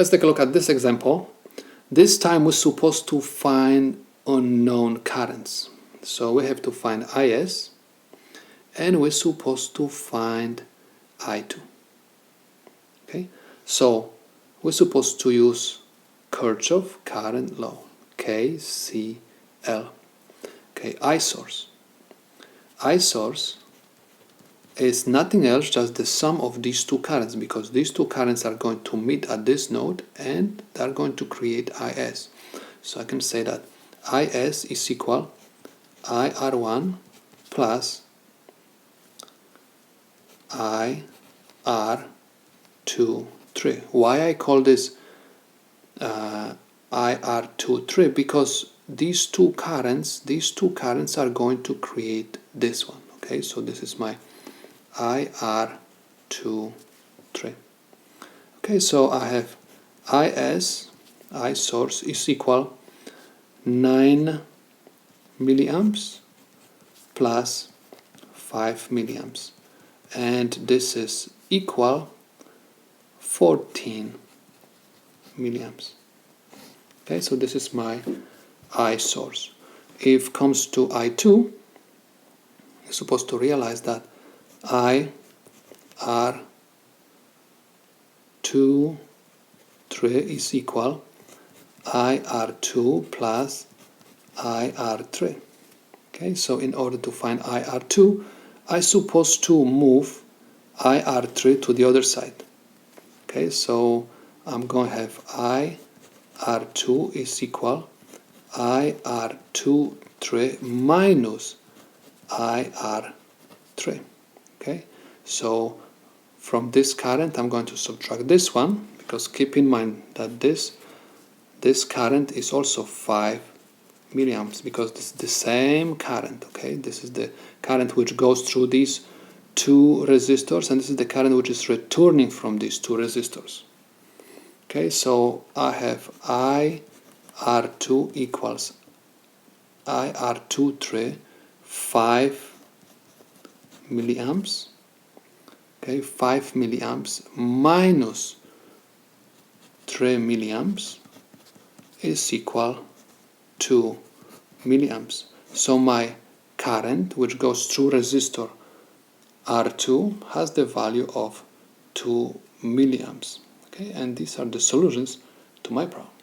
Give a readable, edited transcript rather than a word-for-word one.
Let's take a look at this example. This time we're supposed to find unknown currents. So we have to find IS and we're supposed to find I2. Okay, so we're supposed to use Kirchhoff current law, KCL. Okay, I source. I source is nothing else, just the sum of these two currents, because these two currents are going to meet at this node and they're going to create IS. So I can say that IS is equal IR1 plus IR23. Why I call this IR23? Because these two currents are going to create this one. Okay, so this is my IR23. Okay, so I have IS, I source, is equal 9 milliamps plus 5 milliamps, and this is equal 14 milliamps. Okay, so this is my I source. If it comes to I2, you're supposed to realize that IR23 is equal IR2 plus IR3. Okay, so in order to find IR2, I'm supposed to move IR3 to the other side. Okay, so I'm going to have IR2 is equal IR23 minus IR3. Okay, so from this current I'm going to subtract this one, because keep in mind that this current is also 5 milliamps, because this is the same current. Okay, this is the current which goes through these two resistors, and this is the current which is returning from these two resistors. Okay, so I have IR2 equals IR23 5 milliamps. Okay, 5 milliamps minus 3 milliamps is equal 2 milliamps. So my current which goes through resistor R2 has the value of 2 milliamps. Okay, and these are the solutions to my problem.